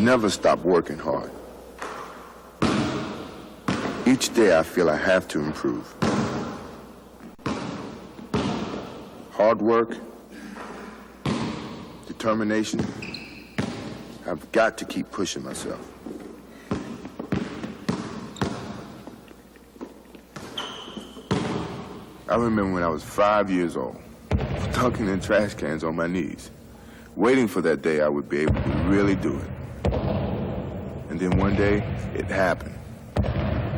never stop working hard. Each day I feel I have to improve. Hard work, determination. I've got to keep pushing myself. I remember when I was 5 years old, dunking in trash cans on my knees, waiting for that day I would be able to really do it. And then one day, it happened.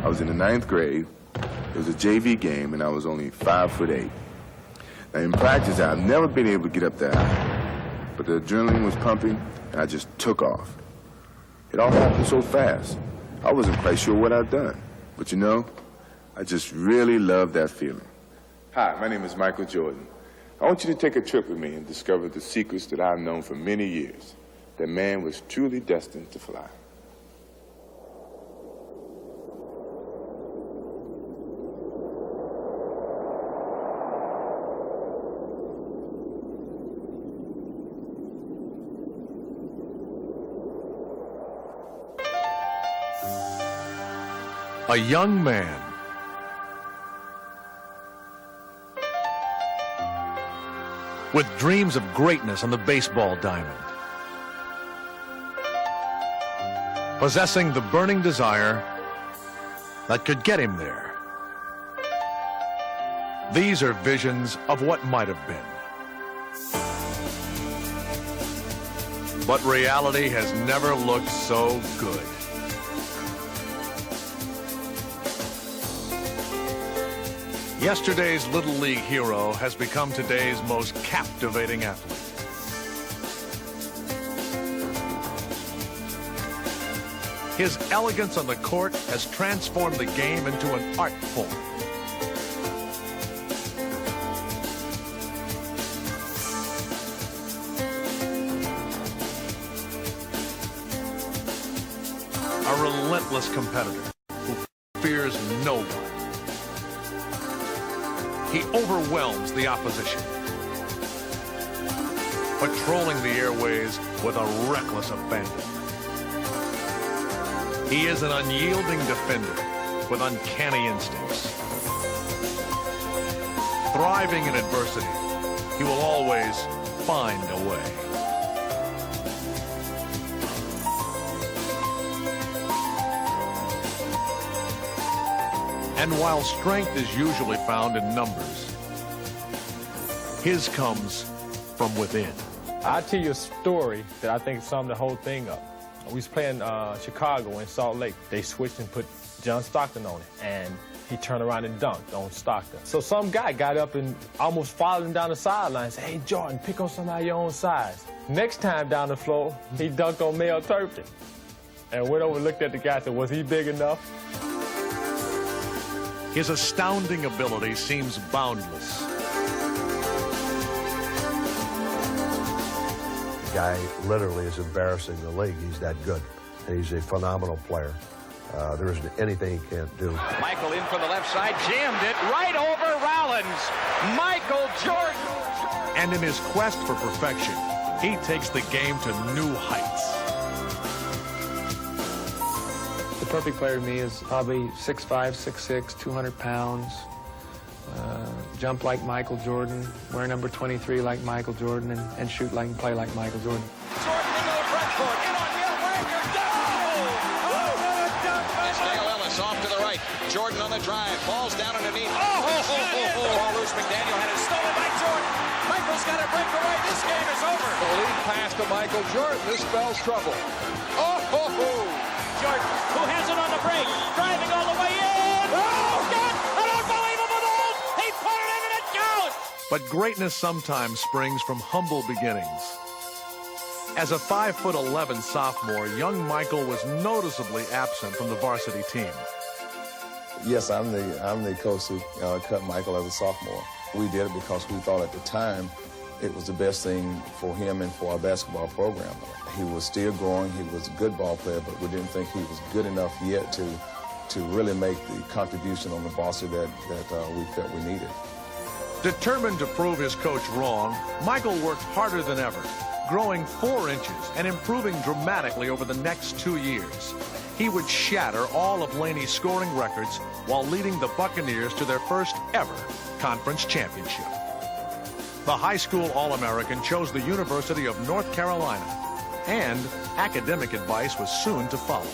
I was in the 9th grade. It was a JV game, and I was only 5'8". Now, in practice, I've never been able to get up that high. But the adrenaline was pumping, and I just took off. It all happened so fast. I wasn't quite sure what I'd done. But you know, I just really loved that feeling. Hi, my name is Michael Jordan. I want you to take a trip with me and discover the secrets that I've known for many years. That man was truly destined to fly. A young man with dreams of greatness on the baseball diamond, possessing the burning desire that could get him there. These are visions of what might have been. But reality has never looked so good. Yesterday's Little League hero has become today's most captivating athlete. His elegance on the court has transformed the game into an art form. A relentless competitor who fears no one. He overwhelms the opposition, patrolling the airways with a reckless abandon. He is an unyielding defender with uncanny instincts. Thriving in adversity, he will always find a way. And while strength is usually found in numbers, his comes from within. I'll tell you a story that I think summed the whole thing up. We was playing Chicago in Salt Lake. They switched and put John Stockton on it, and he turned around and dunked on Stockton. So some guy got up and almost followed him down the sideline and said, "Hey, Jordan, pick on somebody your own size." Next time down the floor, he dunked on Mel Turpin. And went over and looked at the guy and said, "Was he big enough?" His astounding ability seems boundless. The guy literally is embarrassing the league. He's that good. He's a phenomenal player. There isn't anything he can't do. Michael in from the left side, jammed it right over Rollins. Michael Jordan. And in his quest for perfection, he takes the game to new heights. The perfect player to me is probably 6'5", 6'6", 200 pounds, jump like Michael Jordan, wear number 23 like Michael Jordan, and shoot like and play like Michael Jordan. Jordan into the front court, in on Neil Wagner, It's Dale Ellis off to the right. Jordan on the drive, falls down underneath. Ball loose, McDaniel had it stolen by Jordan. Michael's got a breakaway, this game is over. The lead pass to Michael Jordan, this spells trouble. Jordan, who has it on the break, driving all the way in. Oh, God, an unbelievable move. He put it in and it counts. But greatness sometimes springs from humble beginnings. As a 5'11" sophomore, young Michael was noticeably absent from the varsity team. Yes, I'm the coach who cut Michael as a sophomore. We did it because we thought at the time it was the best thing for him and for our basketball program. He was still growing. He was a good ball player, but we didn't think he was good enough yet to really make the contribution on the varsity that we felt we needed. Determined to prove his coach wrong, Michael worked harder than ever, growing 4 inches and improving dramatically over the next 2 years. He would shatter all of Laney's scoring records while leading the Buccaneers to their first ever conference championship. The high school All-American chose the University of North Carolina, and academic advice was soon to follow.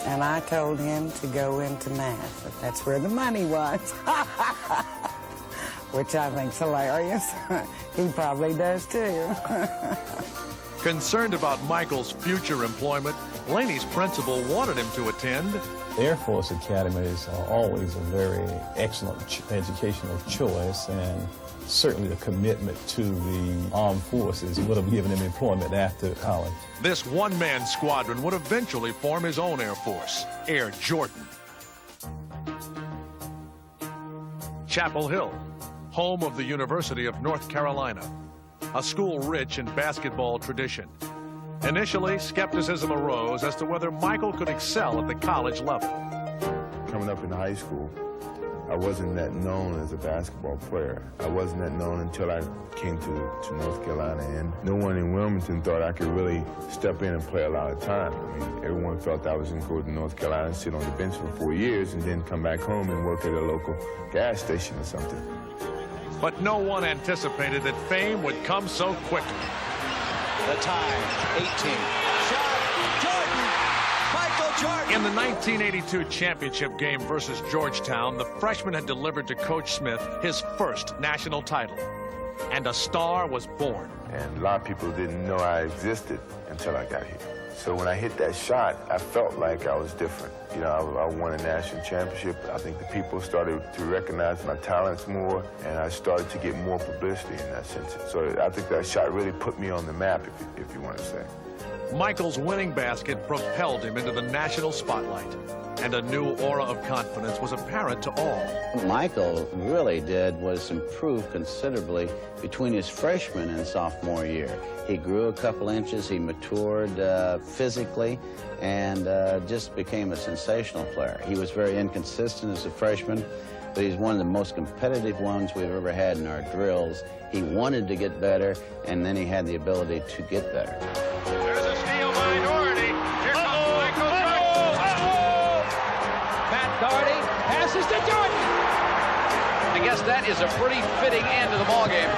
And I told him to go into math, but that's where the money was, which I think's hilarious. He probably does too. Concerned about Michael's future employment, Laney's principal wanted him to attend Air Force academies are always a very excellent educational choice, and certainly the commitment to the armed forces would have given him employment after college. This one-man squadron would eventually form his own Air Force, Air Jordan. Chapel Hill, home of the University of North Carolina, a school rich in basketball tradition. Initially, skepticism arose as to whether Michael could excel at the college level. Coming up in high school, I wasn't that known as a basketball player. I wasn't that known until I came to North Carolina, and no one in Wilmington thought I could really step in and play a lot of time. I mean, everyone thought I was going to go to North Carolina and sit on the bench for 4 years and then come back home and work at a local gas station or something. But no one anticipated that fame would come so quickly. The time, 18. Shot, Jordan! Michael Jordan! In the 1982 championship game versus Georgetown, the freshman had delivered to Coach Smith his first national title. And a star was born. And a lot of people didn't know I existed until I got here. So when I hit that shot, I felt like I was different. You know, I won a national championship. I think the people started to recognize my talents more, and I started to get more publicity in that sense. So I think that shot really put me on the map, if you want to say. Michael's winning basket propelled him into the national spotlight, and a new aura of confidence was apparent to all. What Michael really did was improve considerably between his freshman and sophomore year. He grew a couple inches, he matured physically, and just became a sensational player. He was very inconsistent as a freshman, but he's one of the most competitive ones we've ever had in our drills. He wanted to get better, and then he had the ability to get better. There's a steal by Doherty. Here comes Michael Jordan. Matt Doherty passes to Jordan. I guess that is a pretty fitting end to the ballgame.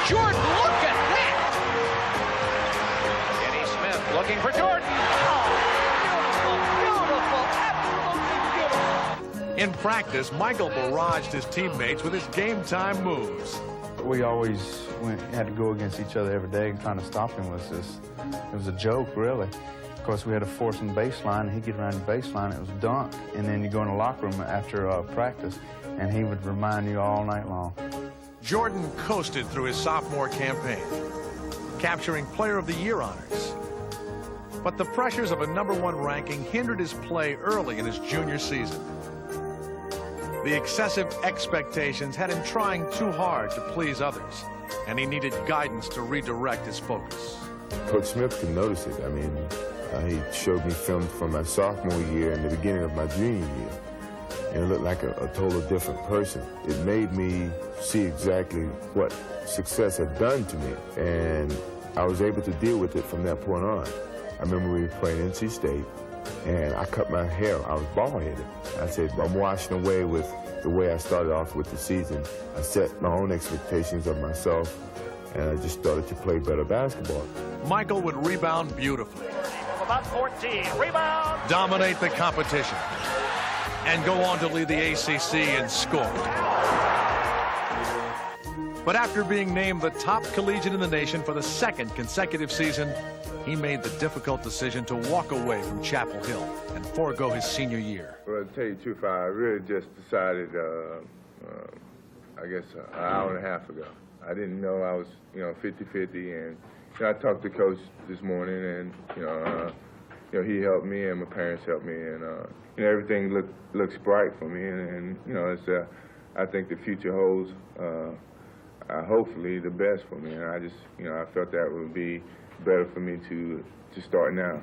Jordan, look at that! Kenny Smith looking for Jordan. In practice, Michael barraged his teammates with his game-time moves. We always had to go against each other every day, and trying to stop him was it was a joke, really. Of course, we had to force him baseline, and he'd get around the baseline, it was dunk. And then you go in the locker room after practice, and he would remind you all night long. Jordan coasted through his sophomore campaign, capturing Player of the Year honors. But the pressures of a #1 ranking hindered his play early in his junior season. The excessive expectations had him trying too hard to please others, and he needed guidance to redirect his focus. Coach Smith could notice it. I mean, he showed me film from my sophomore year and the beginning of my junior year, and it looked like a total different person. It made me see exactly what success had done to me, and I was able to deal with it from that point on. I remember we were playing NC State, and I cut my hair. I was bald-headed. I said, I'm washing away with the way I started off with the season. I set my own expectations of myself, and I just started to play better basketball. Michael would rebound beautifully. About 14. Rebound. Dominate the competition, and go on to lead the ACC in scoring. But after being named the top collegiate in the nation for the 2nd consecutive season, he made the difficult decision to walk away from Chapel Hill and forego his senior year. Well, to tell you the truth, I really just decided, I guess, an hour and a half ago. I didn't know I was, 50-50, and I talked to Coach this morning, and he helped me, and my parents helped me, and everything looks bright for me, and it's I think the future holds hopefully the best for me, and I just I felt that would be better for me to start now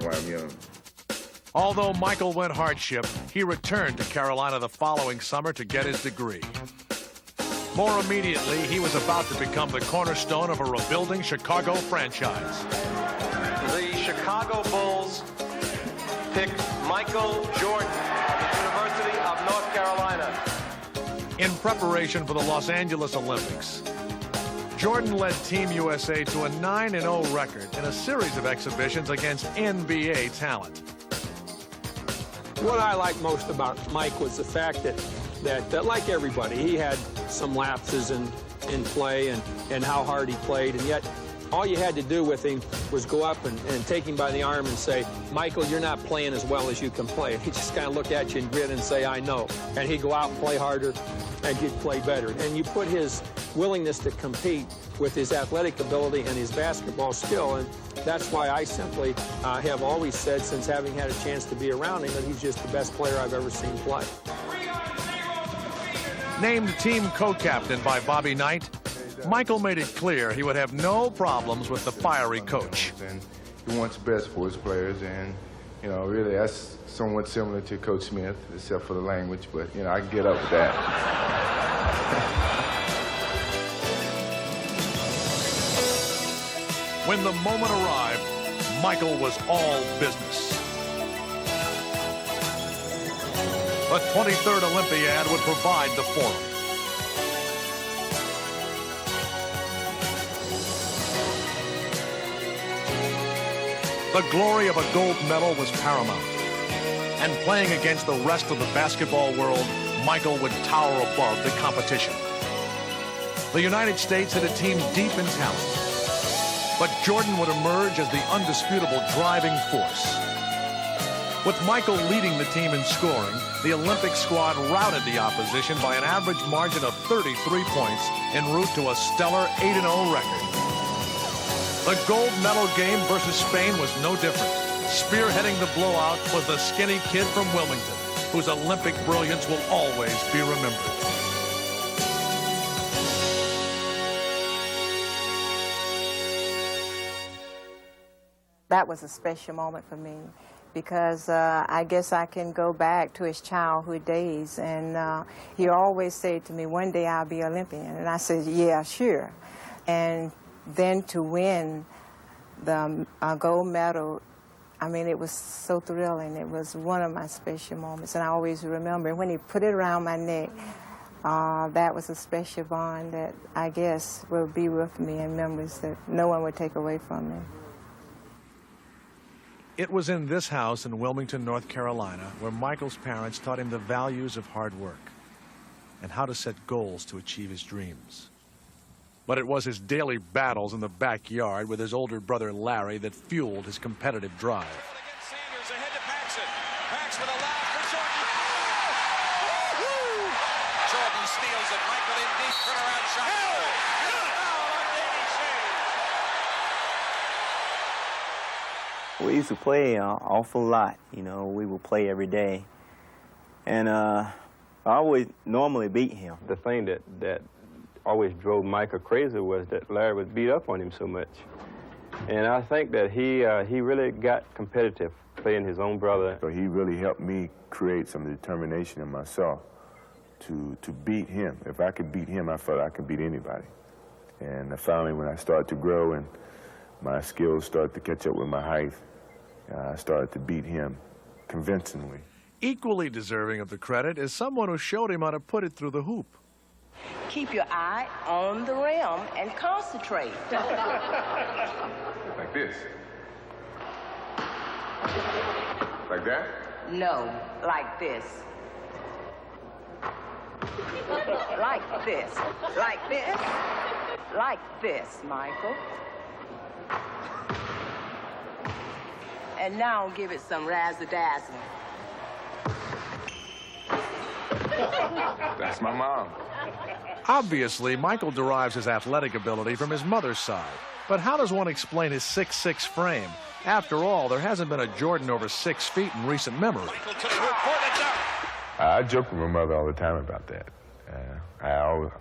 while I'm young. Although Michael went hardship, he returned to Carolina the following summer to get his degree. More immediately, he was about to become the cornerstone of a rebuilding Chicago franchise. The Chicago Bulls picked Michael Jordan of the University of North Carolina. In preparation for the Los Angeles Olympics, Jordan led Team USA to a 9-0 record in a series of exhibitions against NBA talent. What I liked most about Mike was the fact that like everybody, he had some lapses in play and how hard he played, and yet all you had to do with him was go up and take him by the arm and say, Michael, you're not playing as well as you can play. And he'd just kind of look at you and grin and say, I know. And he'd go out and play harder, and he'd play better. And you put his willingness to compete with his athletic ability and his basketball skill, and that's why I simply have always said, since having had a chance to be around him, that he's just the best player I've ever seen play. Named team co-captain by Bobby Knight, Michael made it clear he would have no problems with the fiery coach. And he wants the best for his players, and, you know, really that's somewhat similar to Coach Smith, except for the language, but, you know, I can get up with that. When the moment arrived, Michael was all business. The 23rd Olympiad would provide the forum. The glory of a gold medal was paramount. And playing against the rest of the basketball world, Michael would tower above the competition. The United States had a team deep in talent, but Jordan would emerge as the undisputable driving force. With Michael leading the team in scoring, the Olympic squad routed the opposition by an average margin of 33 points en route to a stellar 8-0 record. The gold medal game versus Spain was no different. Spearheading the blowout was the skinny kid from Wilmington, whose Olympic brilliance will always be remembered. That was a special moment for me, because I guess I can go back to his childhood days, and he always said to me, one day I'll be Olympian, and I said, yeah, sure. And then to win the gold medal, I mean, it was so thrilling. It was one of my special moments, and I always remember when he put it around my neck. That was a special bond that I guess will be with me in memories that no one would take away from me. It was in this house in Wilmington, North Carolina, where Michael's parents taught him the values of hard work and how to set goals to achieve his dreams. But it was his daily battles in the backyard with his older brother Larry that fueled his competitive drive. Sanders ahead to Paxson. Pax with a lob for Jordan. Jordan steals it. Michael in deep. Turnaround shot. We used to play an awful lot. You know, we would play every day. And I always normally beat him. The thing that always drove Michael crazy was that Larry would beat up on him so much. And I think that he really got competitive playing his own brother. So he really helped me create some determination in myself to beat him. If I could beat him, I felt I could beat anybody. And finally, when I started to grow and my skills started to catch up with my height, I started to beat him convincingly. Equally deserving of the credit is someone who showed him how to put it through the hoop. Keep your eye on the rim and concentrate. Like this? Like that? No, like this. Like this. Like this. Like this, Michael. And now give it some razzle-dazzle. That's my mom. Obviously, Michael derives his athletic ability from his mother's side. But how does one explain his 6'6" frame? After all, there hasn't been a Jordan over 6 feet in recent memory. I joke with my mother all the time about that. I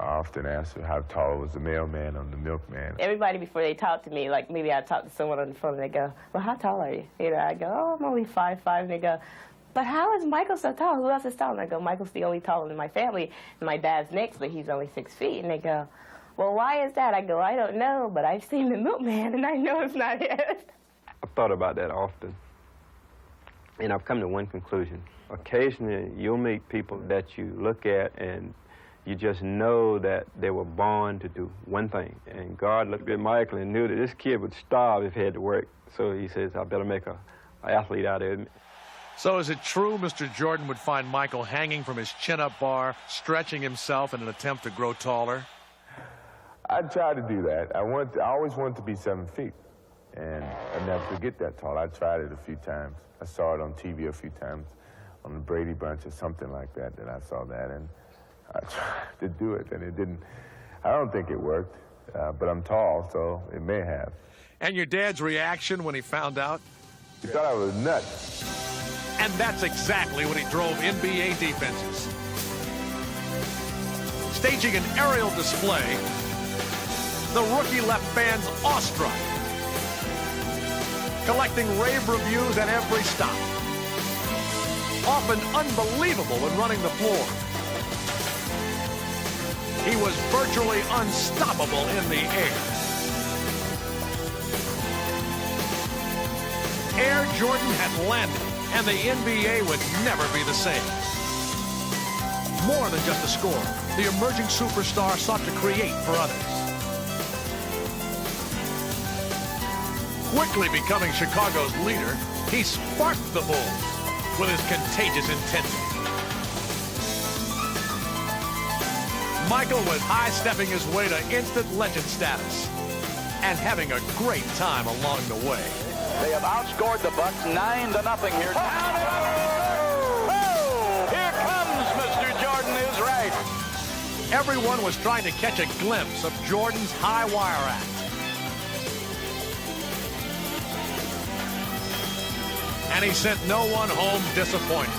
often ask her how tall was the mailman on the milkman. Everybody, before they talk to me, like maybe I talk to someone on the phone, and they go, well, how tall are you? You know, I go, oh, I'm only 5'5", and they go, but how is Michael so tall? Who else is tall? And I go, Michael's the only taller in my family. And my dad's next, but he's only 6 feet. And they go, well, why is that? I go, I don't know, but I've seen the milkman, and I know it's not it. I've thought about that often, and I've come to one conclusion. Occasionally, you'll meet people that you look at, and you just know that they were born to do one thing. And God looked at Michael and knew that this kid would starve if he had to work. So he says, I better make an athlete out of him. So is it true Mr. Jordan would find Michael hanging from his chin-up bar, stretching himself in an attempt to grow taller? I tried to do that. I always wanted to be 7 feet, and I never could get that tall. I tried it a few times. I saw it on TV a few times, on the Brady Bunch or something like that, I saw that, and I tried to do it, and it didn't. I don't think it worked, but I'm tall, so it may have. And your dad's reaction when he found out? He thought I was nuts. And that's exactly what he drove NBA defenses. Staging an aerial display, the rookie left fans awestruck, collecting rave reviews at every stop, often unbelievable when running the floor. He was virtually unstoppable in the air. Air Jordan had landed, and the NBA would never be the same. More than just a scorer, the emerging superstar sought to create for others. Quickly becoming Chicago's leader, he sparked the Bulls with his contagious intensity. Michael was high-stepping his way to instant legend status and having a great time along the way. They have outscored the Bucks 9-0 here. Here comes Mr. Jordan is right. Everyone was trying to catch a glimpse of Jordan's high wire act. And he sent no one home disappointed.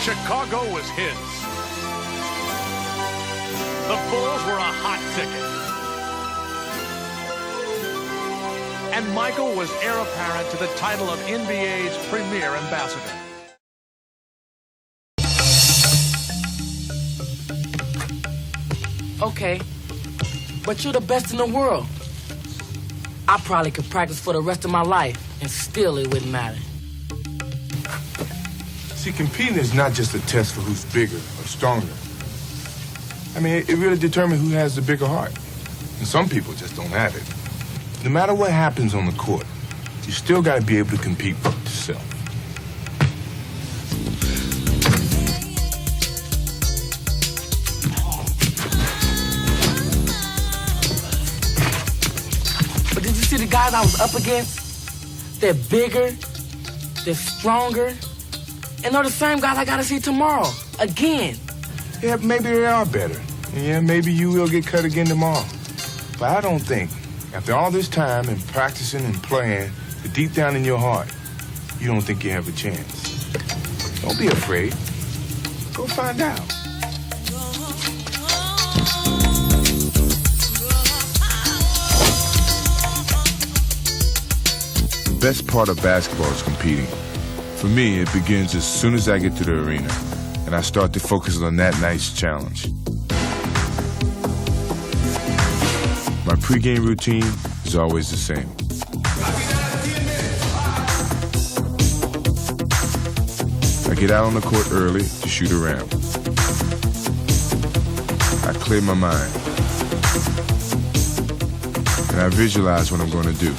Chicago was his. The Bulls were a hot ticket. And Michael was heir apparent to the title of NBA's premier ambassador. Okay, but you're the best in the world. I probably could practice for the rest of my life, and still it wouldn't matter. See, competing is not just a test for who's bigger or stronger. I mean, it really determines who has the bigger heart. And some people just don't have it. No matter what happens on the court, you still got to be able to compete for yourself. But did you see the guys I was up against? They're bigger, they're stronger, and they're the same guys I gotta see tomorrow, again. Yeah, maybe they are better. Yeah, maybe you will get cut again tomorrow. But I don't think, after all this time and practicing and playing, that deep down in your heart, you don't think you have a chance. Don't be afraid. Go find out. The best part of basketball is competing. For me, it begins as soon as I get to the arena, and I start to focus on that night's challenge. My pregame routine is always the same. I get out on the court early to shoot around. I clear my mind, and I visualize what I'm going to do.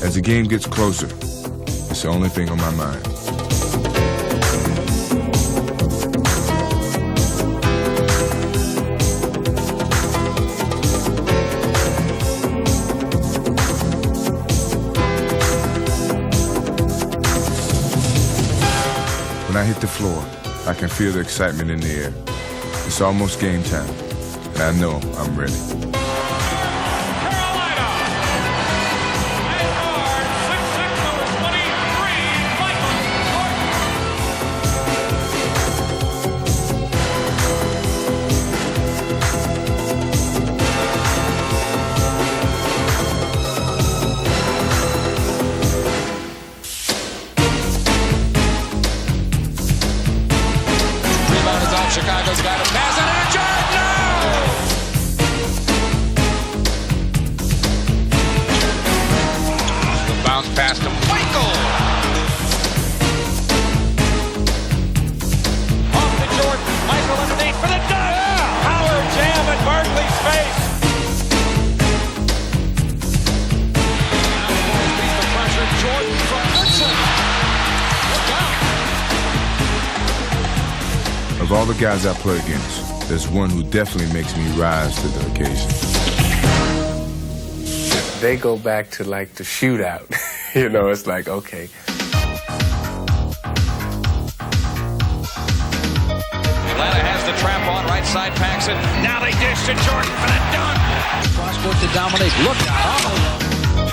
As the game gets closer, it's the only thing on my mind. I can feel the excitement in the air. It's almost game time, and I know I'm ready. Chicago's got a pass and a Jordan! No! The bounce pass to Michael! Off to Jordan. Michael underneath for the dunk! Yeah. Power jam at Barkley's face! Now the beat the pressure. Jordan from Woodson. Look out! Of all the guys I play against, there's one who definitely makes me rise to the occasion. They go back to like the shootout. You know, it's like, okay. Atlanta has the trap on, right side packs it. Now they dish to Jordan for the dunk. Cross court to Dominique. Look out.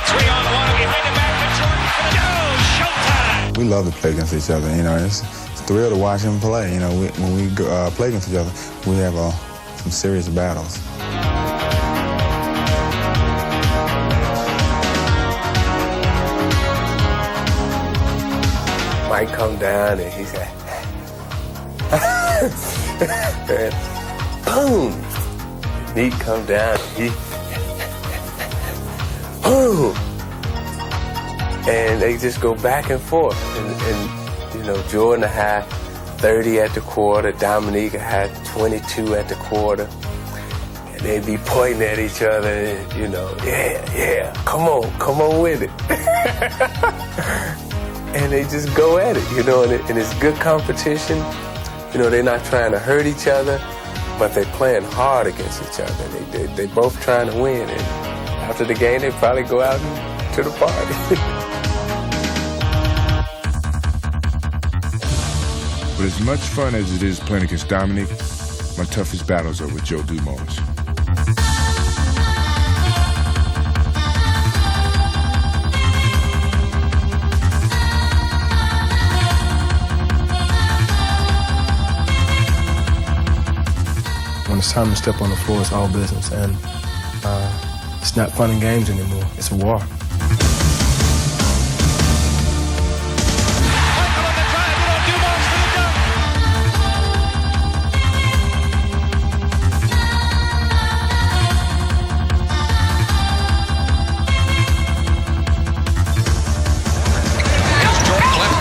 3-on-1. Behind the back to Jordan for the dunk. Showtime. We love to play against each other. You know, it's a thrill to watch him play. You know, when we play against each other, we have some serious battles. Mike come down and he said, and boom. Neat come down and he, boom. And they just go back and forth. And you know, Jordan had 30 at the quarter, Dominique had 22 at the quarter. And they'd be pointing at each other and, you know, yeah, come on with it. And they just go at it, you know, and it's good competition. You know, they're not trying to hurt each other, but they're playing hard against each other. They both trying to win, and after the game, they probably go out to the party. But as much fun as it is playing against Dominique, my toughest battles are with Joe Dumars. When it's time to step on the floor, it's all business, and it's not fun and games anymore. It's a war.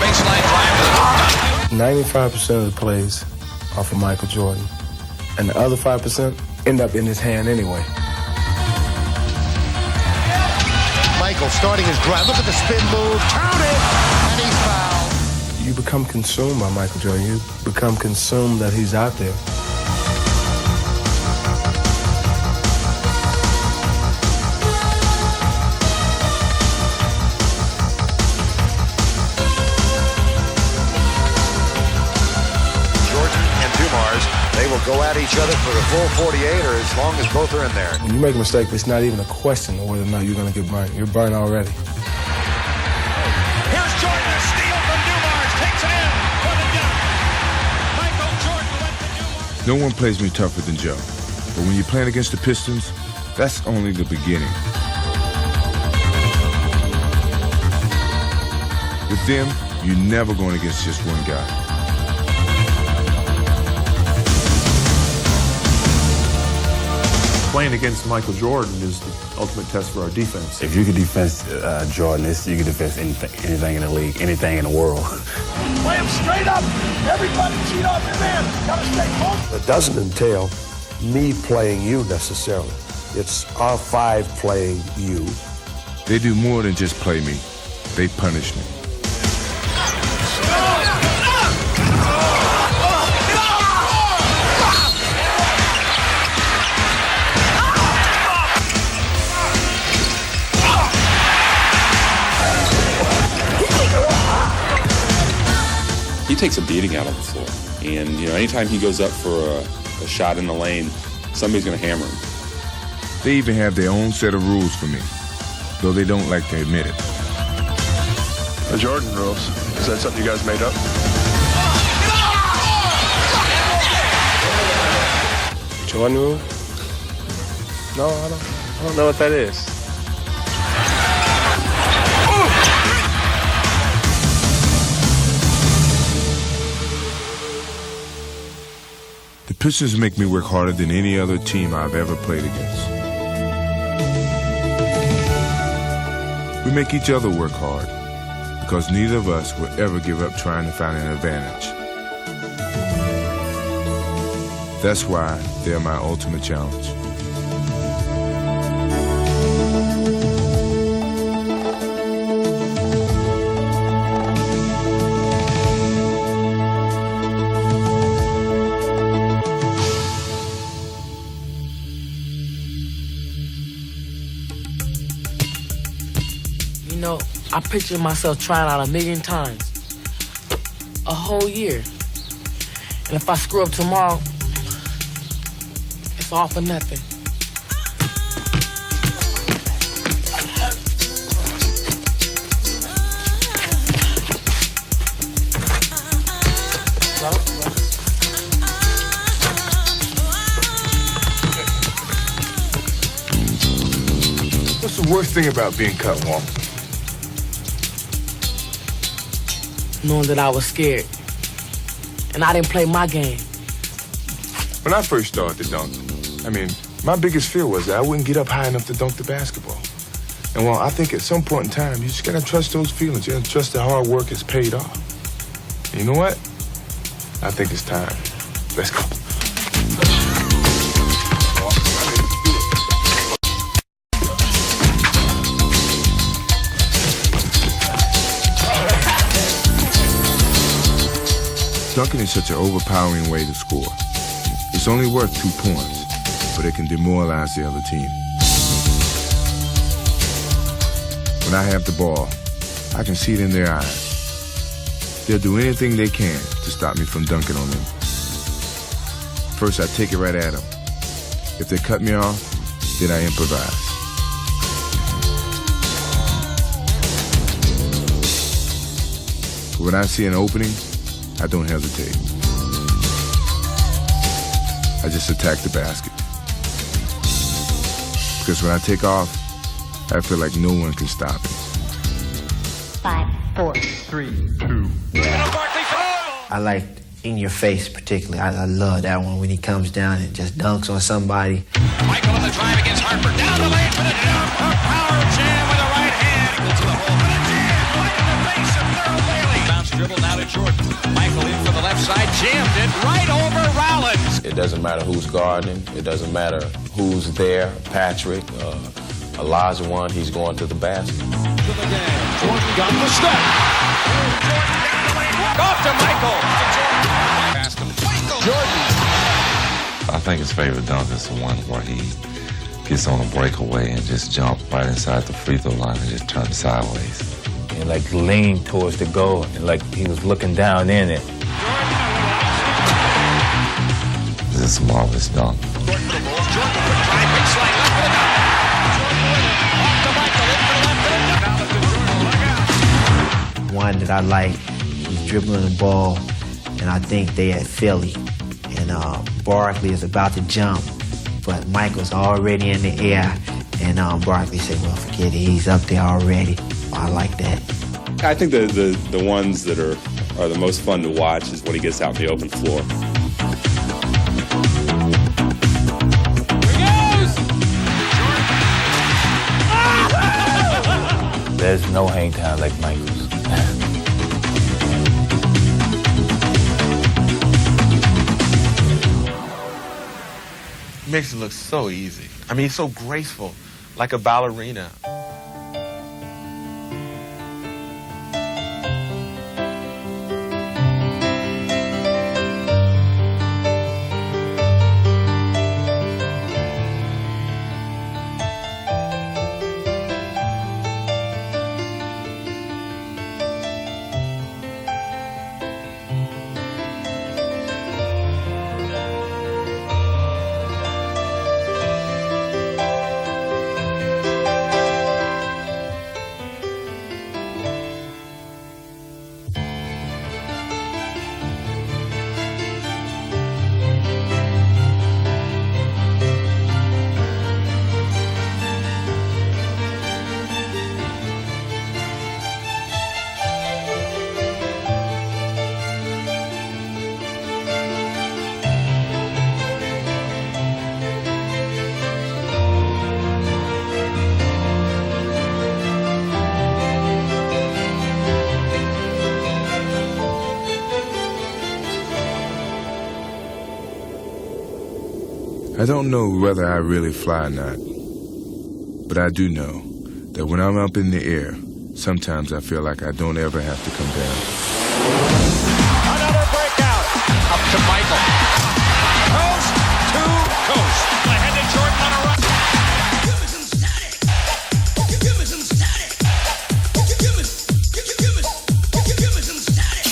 Baseline drive. 95% of the plays are for Michael Jordan, and the other 5% end up in his hand anyway. Michael starting his drive. Look at the spin move. Count it! And he's fouled. You become consumed by Michael Jordan. You become consumed that he's out there. They will go at each other for the full 48 or as long as both are in there. When you make a mistake, it's not even a question of whether or not you're going to get burned. You're burned already. Here's Jordan, a steal from Dumars, takes it in for the dunk. Michael Jordan went to Dumars. No one plays me tougher than Joe. But when you're playing against the Pistons, that's only the beginning. With them, you're never going against just one guy. Playing against Michael Jordan is the ultimate test for our defense. If you could defense Jordan, you could defense anything in the league, anything in the world. Play him straight up. Everybody cheat off your man. Gotta stay close. It doesn't entail me playing you necessarily. It's our five playing you. They do more than just play me. They punish me. He takes a beating out on the floor. And, anytime he goes up for a shot in the lane, somebody's going to hammer him. They even have their own set of rules for me, though they don't like to admit it. The Jordan rules. Is that something you guys made up? Jordan rule? No, I don't know what that is. The Pistons make me work harder than any other team I've ever played against. We make each other work hard because neither of us will ever give up trying to find an advantage. That's why they're my ultimate challenge. I picture myself trying out 1,000,000 times. A whole year. And if I screw up tomorrow, it's all for nothing. What's the worst thing about being cut, Walt? Knowing that I was scared. And I didn't play my game. When I first started to dunk, my biggest fear was that I wouldn't get up high enough to dunk the basketball. And I think at some point in time, you just gotta trust those feelings. You gotta trust that hard work has paid off. And you know what? I think it's time. Let's go. Dunking is such an overpowering way to score. It's only worth 2 points, but it can demoralize the other team. When I have the ball, I can see it in their eyes. They'll do anything they can to stop me from dunking on them. First, I take it right at them. If they cut me off, then I improvise. But when I see an opening, I don't hesitate. I just attack the basket. Because when I take off, I feel like no one can stop me. 5, 4, 3, 2. I like In Your Face particularly. I love that one when he comes down and just dunks on somebody. Michael on the drive against Harper. Down the lane for the dunk. A power jam with the right hand. To the hole for the jam. Right in the face of Thurl Bailey. Bounce dribble now to Jordan. Michael in for the left side. Jammed it right over Rollins. It doesn't matter who's guarding. It doesn't matter who's there. Patrick, Olajuwon, he's going to the basket. To the game. Jordan got the step. Jordan down the lane. Off to Michael. Past him. Jordan. I think his favorite dunk is the one where he gets on a breakaway and just jumps right inside the free throw line and just turns sideways. And leaned towards the goal and he was looking down in it. This is a marvelous dunk. One that I like, he's dribbling the ball, and I think they at Philly. And Barkley is about to jump, but Michael's already in the air. And Barkley said, well, forget it, he's up there already. I like that. I think the ones that are the most fun to watch is when he gets out in the open floor. There's no hang time like Michael's. Makes it look so easy. He's so graceful, like a ballerina. I don't know whether I really fly or not, but I do know that when I'm up in the air, sometimes I feel like I don't ever have to come down. Another breakout. Up to Michael. Coast to coast. Ahead to Jordan on a run. Give me some static. Give me some static. Give me some static.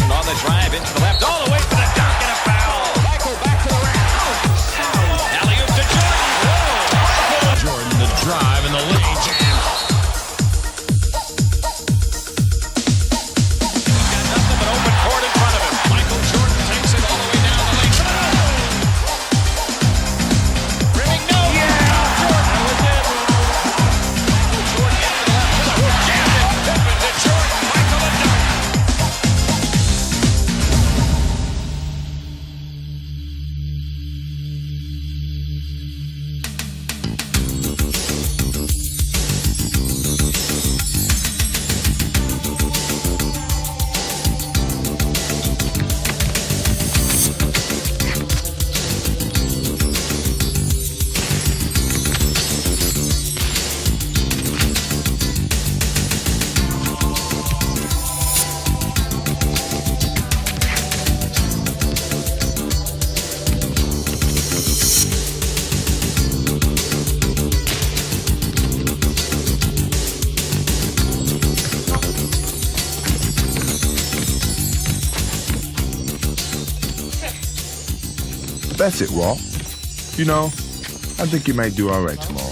And on the drive into the left, all the way for the dunk and a foul. Michael back to the rack. Alley-oop to Jordan. Whoa. Jordan, the drive in the lane jam. That's it, Walt. You know, I think you might do all right tomorrow.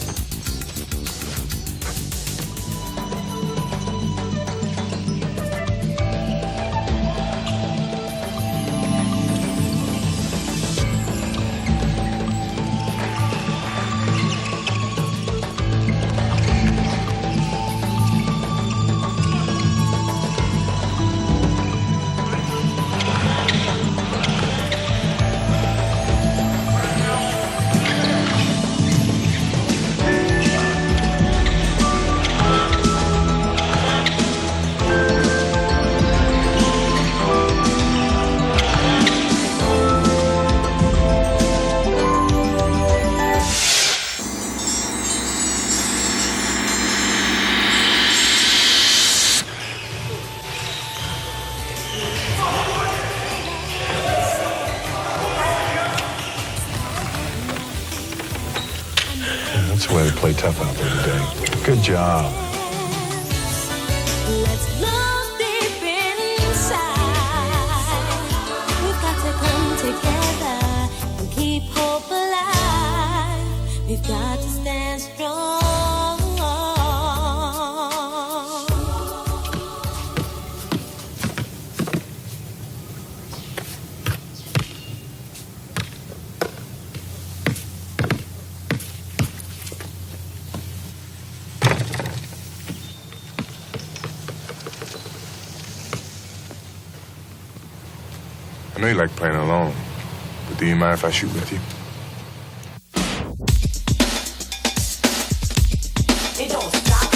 That's the way to play tough out there today. Good job. Let's look deep inside. We've got to come together and keep hope alive. We've got to stand strong. I know you like playing alone, but do you mind if I shoot with you? It don't stop.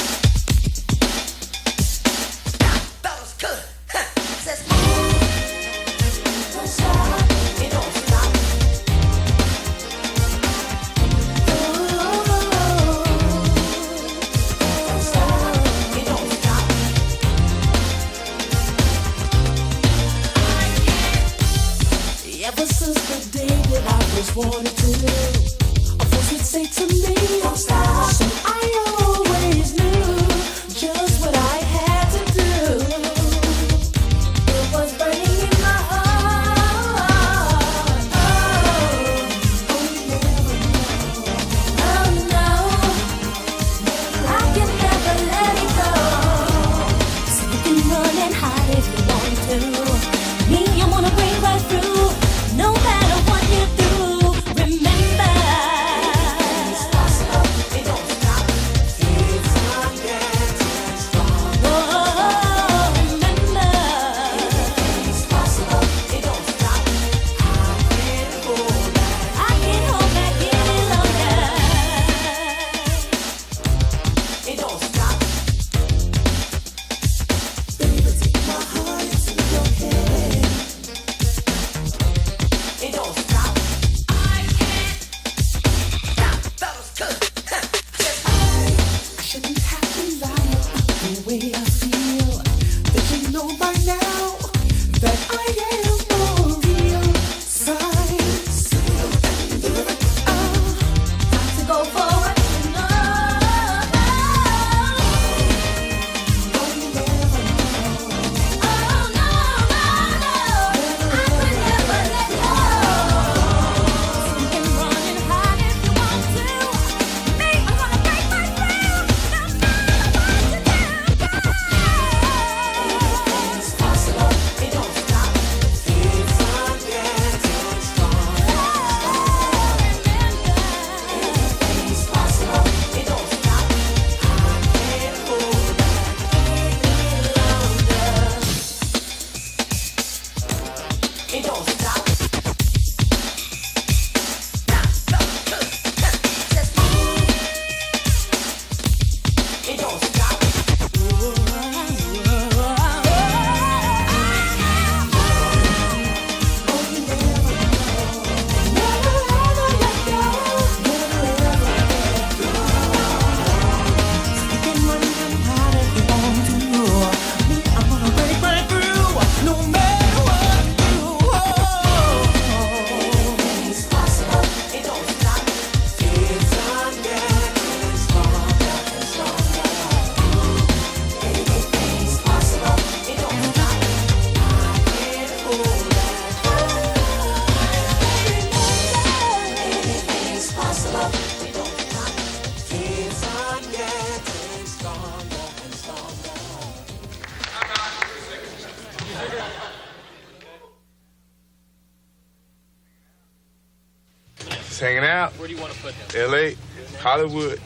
That was good. Says, Don't stop. It don't stop. Don't stop. It don't stop. Ever since the day that I first wanted to live, a voice would say to me, don't stop. So I always knew just what I had to do. It was burning in my heart. Oh no, I can never let it go. So you can run and hide if you want to. Me, I'm gonna break right through. No matter what you do, remember, it don't stop. It don't stop. It don't stop. Just hanging out. Where do you want to put him? L.A., Hollywood.